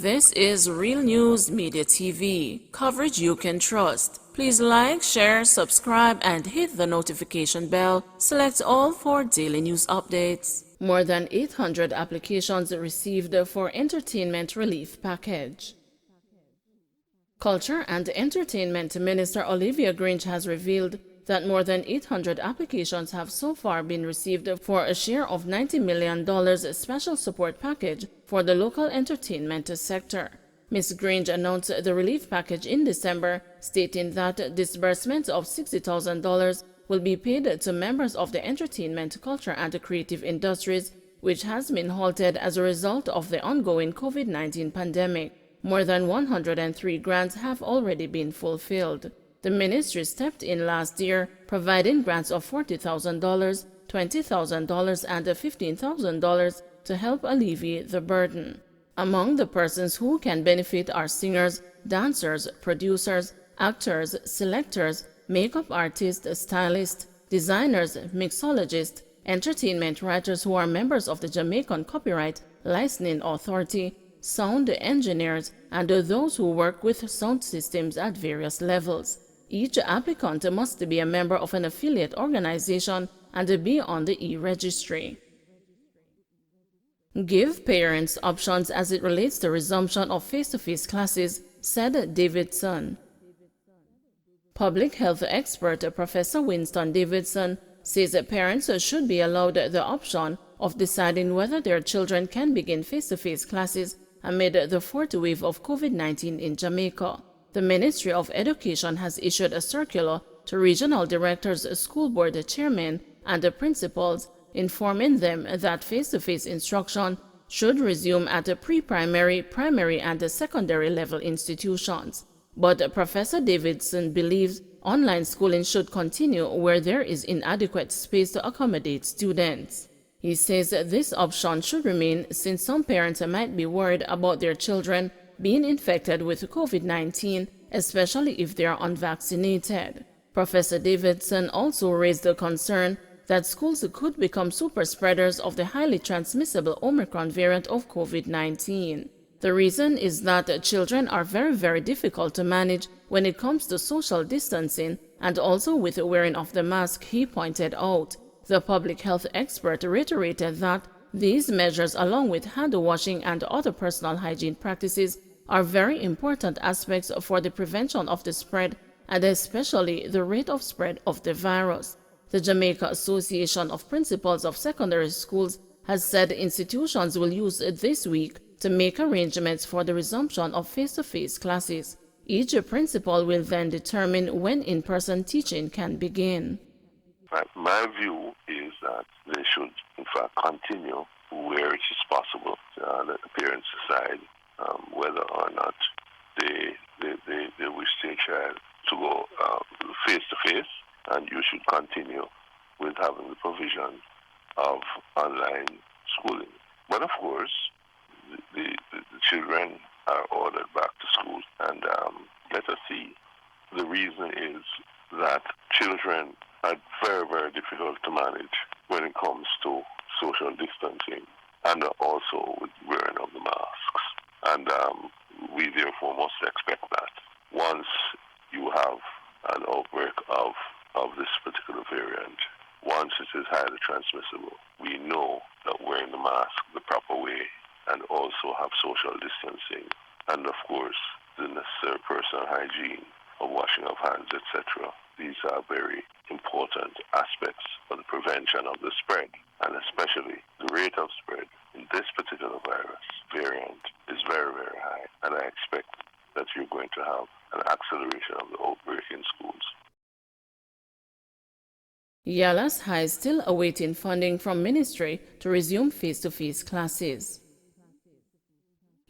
This is Real News Media TV, coverage you can trust. Please like, share, subscribe, and hit the notification bell. Select all for daily news updates. More than 800 applications received for Entertainment Relief Package. Culture and Entertainment Minister Olivia Grange has revealed that more than 800 applications have so far been received for a share of $90 million special support package for the local entertainment sector. Ms. Grange announced the relief package in December, stating that disbursements of $60,000 will be paid to members of the entertainment, culture, and creative industries, which has been halted as a result of the ongoing COVID-19 pandemic. More than 103 grants have already been fulfilled. The ministry stepped in last year, providing grants of $40,000, $20,000, and $15,000 to help alleviate the burden. Among the persons who can benefit are singers, dancers, producers, actors, selectors, makeup artists, stylists, designers, mixologists, entertainment writers who are members of the Jamaican Copyright Licensing Authority, sound engineers, and those who work with sound systems at various levels. Each applicant must be a member of an affiliate organization and be on the e-registry. Give parents options as it relates to resumption of face-to-face classes, said Davidson. Public health expert Professor Winston Davidson says that parents should be allowed the option of deciding whether their children can begin face-to-face classes amid the fourth wave of COVID-19 in Jamaica. The Ministry of Education has issued a circular to regional directors, school board chairmen, and the principals, informing them that face-to-face instruction should resume at the pre-primary, primary, and secondary level institutions. But Professor Davidson believes online schooling should continue where there is inadequate space to accommodate students. He says this option should remain since some parents might be worried about their children being infected with COVID-19, especially if they are unvaccinated. Professor Davidson also raised the concern that schools could become super spreaders of the highly transmissible Omicron variant of COVID-19. The reason is that children are very difficult to manage when it comes to social distancing and also with the wearing of the mask, he pointed out. The public health expert reiterated that these measures, along with hand washing and other personal hygiene practices, are very important aspects for the prevention of the spread and especially the rate of spread of the virus. The Jamaica Association of Principals of Secondary Schools has said institutions will use this week to make arrangements for the resumption of face-to-face classes. Each principal will then determine when in-person teaching can begin. My view is that they should, in fact, continue where it is possible. Let the parents decide whether or not they wish their child to go face-to-face, and you should continue with having the provision of online schooling. But of course, the children are ordered back to school, and let us see. The reason is that children are very difficult to manage when it comes to social distancing and also with wearing of the masks. And we therefore must expect that once you have an outbreak of this particular variant, once it is highly transmissible, we know that wearing the mask the proper way and also have social distancing and of course the necessary personal hygiene of washing of hands, etc. These are very important aspects for the prevention of the spread, and especially the rate of spread in this particular virus variant is very high, and I expect that you're going to have an acceleration of the outbreak in schools. Yallas High is still awaiting funding from ministry to resume face-to-face classes.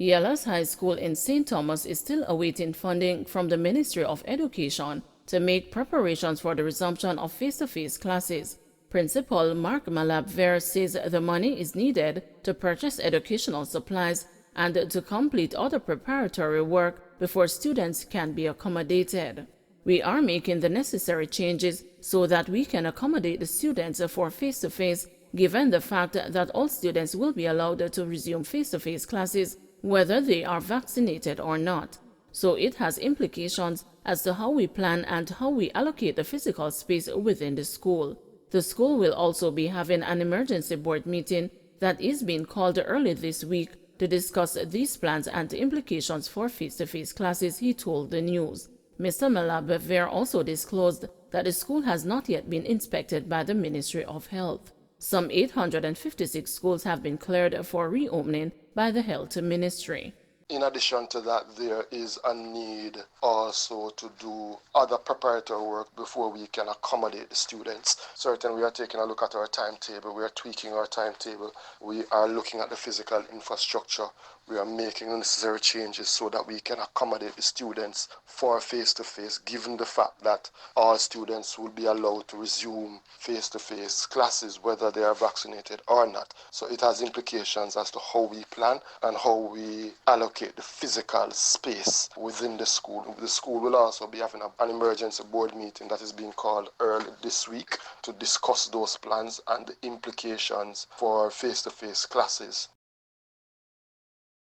Yallas High School in St. Thomas is still awaiting funding from the Ministry of Education to make preparations for the resumption of face-to-face classes. Principal Mark Malabver says the money is needed to purchase educational supplies and to complete other preparatory work before students can be accommodated. We are making the necessary changes so that we can accommodate the students for face-to-face, given the fact that all students will be allowed to resume face-to-face classes whether they are vaccinated or not. So it has implications as to how we plan and how we allocate the physical space within the school. The school will also be having an emergency board meeting that is being called early this week to discuss these plans and implications for face-to-face classes, he told the news. Mr. Malabever also disclosed that the school has not yet been inspected by the Ministry of Health. Some 856 schools have been cleared for reopening by the Health Ministry. In addition to that, there is a need also to do other preparatory work before we can accommodate the students. Certainly, we are taking a look at our timetable. We are tweaking our timetable. We are looking at the physical infrastructure. We are making the necessary changes so that we can accommodate the students for face-to-face, given the fact that all students will be allowed to resume face-to-face classes, whether they are vaccinated or not. So it has implications as to how we plan and how we allocate the physical space within the school. The school will also be having an emergency board meeting that is being called early this week to discuss those plans and the implications for face-to-face classes.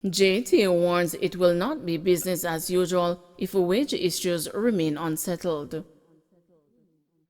JTA warns it will not be business as usual if wage issues remain unsettled.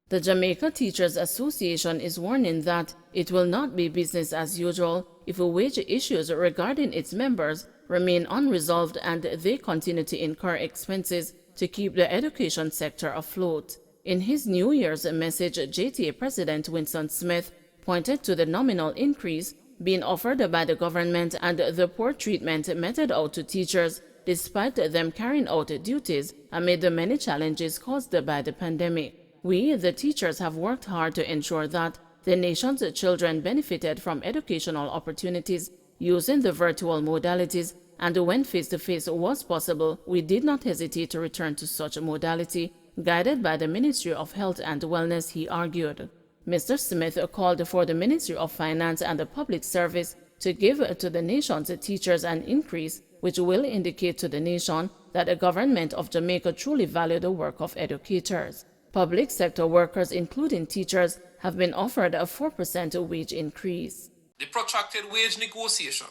The Jamaica Teachers Association is warning that it will not be business as usual if wage issues regarding its members remain unresolved and they continue to incur expenses to keep the education sector afloat. In his New Year's message, JTA President Winston Smith pointed to the nominal increase being offered by the government and the poor treatment meted out to teachers despite them carrying out duties amid the many challenges caused by the pandemic. We, the teachers, have worked hard to ensure that the nation's children benefited from educational opportunities using the virtual modalities, and when face-to-face was possible, we did not hesitate to return to such a modality, guided by the Ministry of Health and Wellness, he argued. Mr. Smith called for the Ministry of Finance and the Public Service to give to the nation's teachers an increase which will indicate to the nation that the government of Jamaica truly values the work of educators. Public sector workers, including teachers, have been offered a 4% wage increase. The protracted wage negotiation,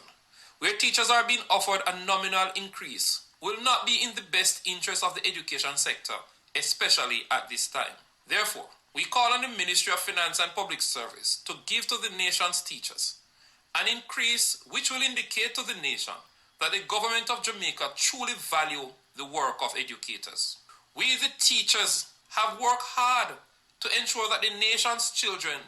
where teachers are being offered a nominal increase, will not be in the best interest of the education sector, especially at this time. Therefore, we call on the Ministry of Finance and Public Service to give to the nation's teachers an increase which will indicate to the nation that the government of Jamaica truly value the work of educators. We, the teachers, have worked hard to ensure that the nation's children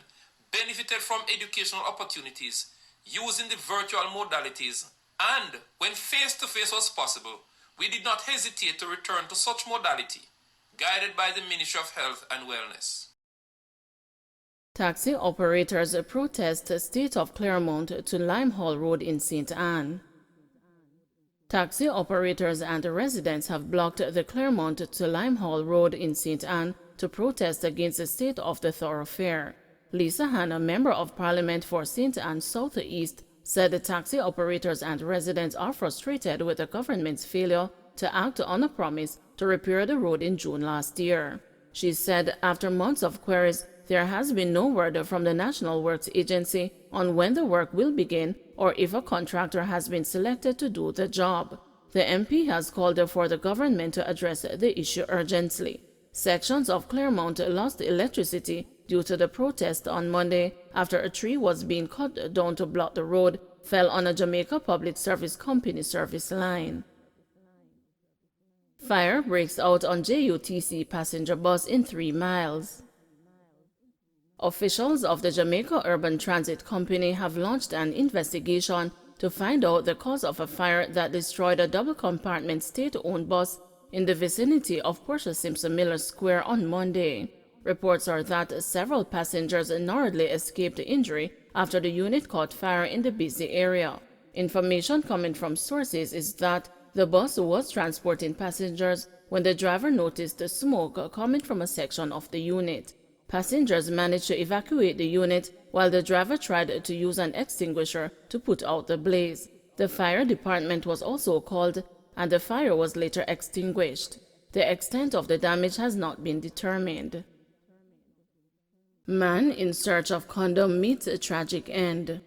benefited from educational opportunities using the virtual modalities, and when face-to-face was possible, we did not hesitate to return to such modality, guided by the Ministry of Health and Wellness. Taxi operators protest state of Claremont to Limehall Road in St. Anne. Taxi operators and residents have blocked the Claremont to Limehall Road in St. Anne to protest against the state of the thoroughfare. Lisa Hanna, Member of Parliament for St. Anne South East, said the taxi operators and residents are frustrated with the government's failure to act on a promise to repair the road in June last year. She said after months of queries, there has been no word from the National Works Agency on when the work will begin or if a contractor has been selected to do the job. The MP has called for the government to address the issue urgently. Sections of Claremont lost electricity due to the protest on Monday after a tree was being cut down to block the road fell on a Jamaica Public Service Company service line. Fire breaks out on JUTC passenger bus in 3 miles. Officials of the Jamaica Urban Transit Company have launched an investigation to find out the cause of a fire that destroyed a double-compartment state-owned bus in the vicinity of Portia Simpson Miller Square on Monday. Reports are that several passengers narrowly escaped injury after the unit caught fire in the busy area. Information coming from sources is that the bus was transporting passengers when the driver noticed smoke coming from a section of the unit. Passengers managed to evacuate the unit while the driver tried to use an extinguisher to put out the blaze. The fire department was also called and the fire was later extinguished. The extent of the damage has not been determined. Man in search of condom meets a tragic end.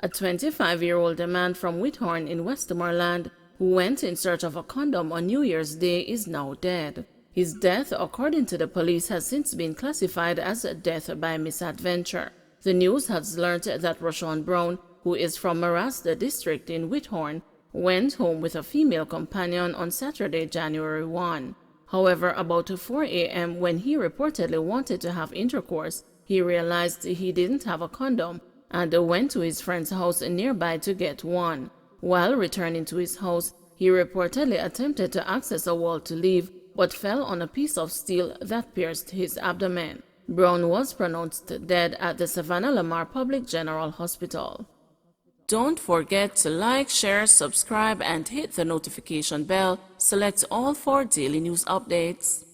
A 25-year-old man from Whithorn in Westmoreland who went in search of a condom on New Year's Day is now dead. His death, according to the police, has since been classified as a death by misadventure. The news has learned that Rashawn Brown, who is from Marasta District in Whithorn, went home with a female companion on Saturday, January 1. However, about 4 a.m. when he reportedly wanted to have intercourse, he realized he didn't have a condom and went to his friend's house nearby to get one. While returning to his house, he reportedly attempted to access a wall to leave, but fell on a piece of steel that pierced his abdomen. Brown was pronounced dead at the Savannah Lamar Public General Hospital. Don't forget to like, share, subscribe, and hit the notification bell. Select all for daily news updates.